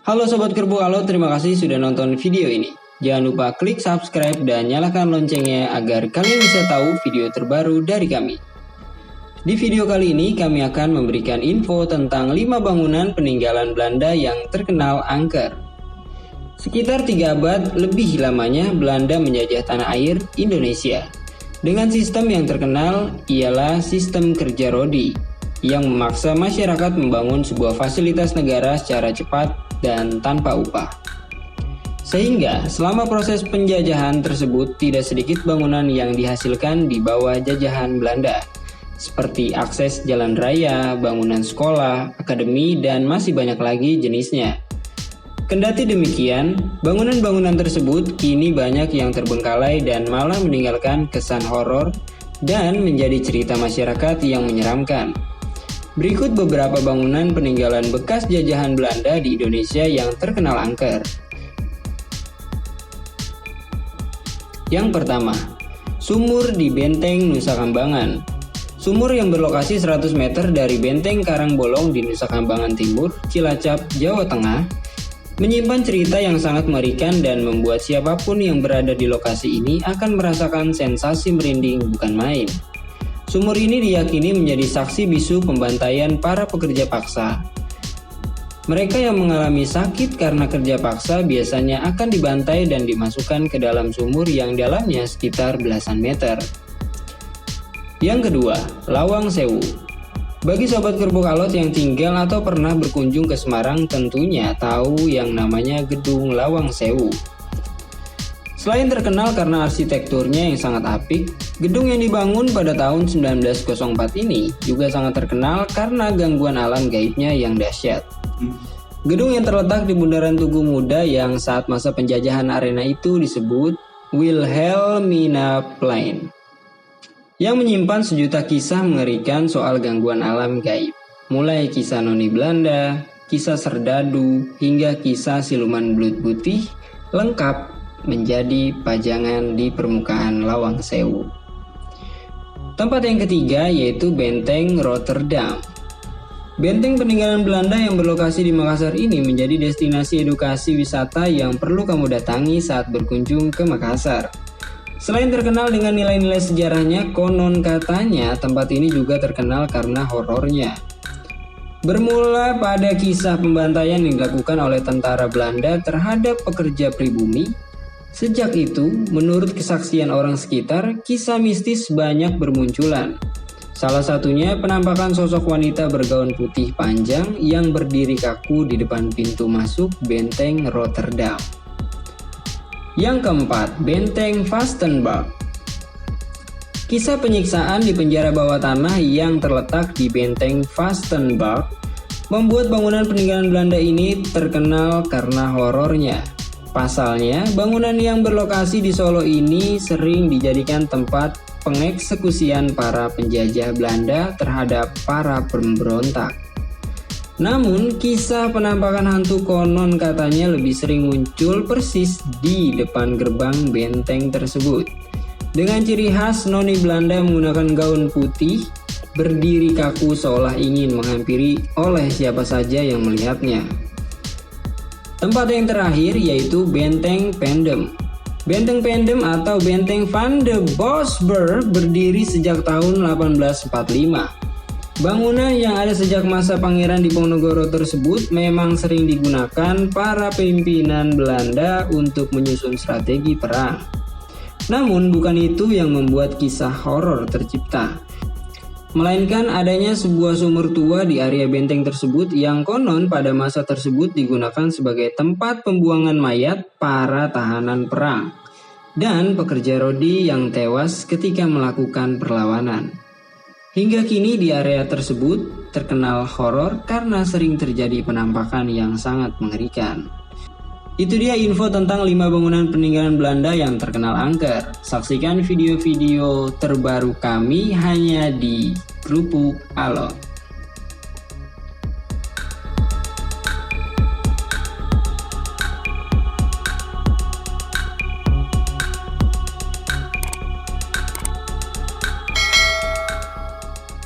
Halo Sobat Kerbau Alot, terima kasih sudah nonton video ini. Jangan lupa klik subscribe dan nyalakan loncengnya agar kalian bisa tahu video terbaru dari kami. Di video kali ini kami akan memberikan info tentang 5 bangunan peninggalan Belanda yang terkenal angker. Sekitar 3 abad lebih lamanya Belanda menjajah tanah air Indonesia. Dengan sistem yang terkenal ialah sistem kerja rodi, yang memaksa masyarakat membangun sebuah fasilitas negara secara cepat dan tanpa upah. Sehingga selama proses penjajahan tersebut tidak sedikit bangunan yang dihasilkan di bawah jajahan Belanda, seperti akses jalan raya, bangunan sekolah, akademi, dan masih banyak lagi jenisnya. Kendati demikian, bangunan-bangunan tersebut kini banyak yang terbengkalai dan malah meninggalkan kesan horor dan menjadi cerita masyarakat yang menyeramkan. Berikut beberapa bangunan peninggalan bekas jajahan Belanda di Indonesia yang terkenal angker. Yang pertama, sumur di Benteng Nusa Kambangan. Sumur yang berlokasi 100 meter dari Benteng Karangbolong di Nusa Kambangan Timur, Cilacap, Jawa Tengah, menyimpan cerita yang sangat mengerikan dan membuat siapapun yang berada di lokasi ini akan merasakan sensasi merinding bukan main. Sumur ini diyakini menjadi saksi bisu pembantaian para pekerja paksa. Mereka yang mengalami sakit karena kerja paksa biasanya akan dibantai dan dimasukkan ke dalam sumur yang dalamnya sekitar belasan meter. Yang kedua, Lawang Sewu. Bagi Sobat Kerbau Alot yang tinggal atau pernah berkunjung ke Semarang tentunya tahu yang namanya Gedung Lawang Sewu. Selain terkenal karena arsitekturnya yang sangat apik, gedung yang dibangun pada tahun 1904 ini juga sangat terkenal karena gangguan alam gaibnya yang dahsyat. Gedung yang terletak di Bundaran Tugu Muda yang saat masa penjajahan arena itu disebut Wilhelminaplein, yang menyimpan sejuta kisah mengerikan soal gangguan alam gaib, mulai kisah noni Belanda, kisah serdadu, hingga kisah siluman belut putih, lengkap menjadi pajangan di permukaan Lawang Sewu. Tempat yang ketiga yaitu Benteng Rotterdam. Benteng peninggalan Belanda yang berlokasi di Makassar ini menjadi destinasi edukasi wisata yang perlu kamu datangi saat berkunjung ke Makassar. Selain terkenal dengan nilai-nilai sejarahnya, konon katanya tempat ini juga terkenal karena horornya. Bermula pada kisah pembantaian yang dilakukan oleh tentara Belanda terhadap pekerja pribumi, sejak itu, menurut kesaksian orang sekitar, kisah mistis banyak bermunculan. Salah satunya penampakan sosok wanita bergaun putih panjang yang berdiri kaku di depan pintu masuk Benteng Rotterdam. Yang keempat, Benteng Vastenburg. Kisah penyiksaan di penjara bawah tanah yang terletak di Benteng Vastenburg membuat bangunan peninggalan Belanda ini terkenal karena horornya. Pasalnya, bangunan yang berlokasi di Solo ini sering dijadikan tempat pengeksekusian para penjajah Belanda terhadap para pemberontak. Namun, kisah penampakan hantu konon katanya lebih sering muncul persis di depan gerbang benteng tersebut. Dengan ciri khas noni Belanda menggunakan gaun putih, berdiri kaku seolah ingin menghampiri oleh siapa saja yang melihatnya. Tempat yang terakhir yaitu Benteng Pendem. Benteng Pendem atau Benteng van de Bosberg berdiri sejak tahun 1845. Bangunan yang ada sejak masa Pangeran Diponegoro tersebut memang sering digunakan para pimpinan Belanda untuk menyusun strategi perang. Namun bukan itu yang membuat kisah horor tercipta, melainkan adanya sebuah sumur tua di area benteng tersebut yang konon pada masa tersebut digunakan sebagai tempat pembuangan mayat para tahanan perang dan pekerja rodi yang tewas ketika melakukan perlawanan. Hingga kini di area tersebut terkenal horor karena sering terjadi penampakan yang sangat mengerikan. Itu dia info tentang 5 bangunan peninggalan Belanda yang terkenal angker. Saksikan video-video terbaru kami hanya di Kerupuk Alot.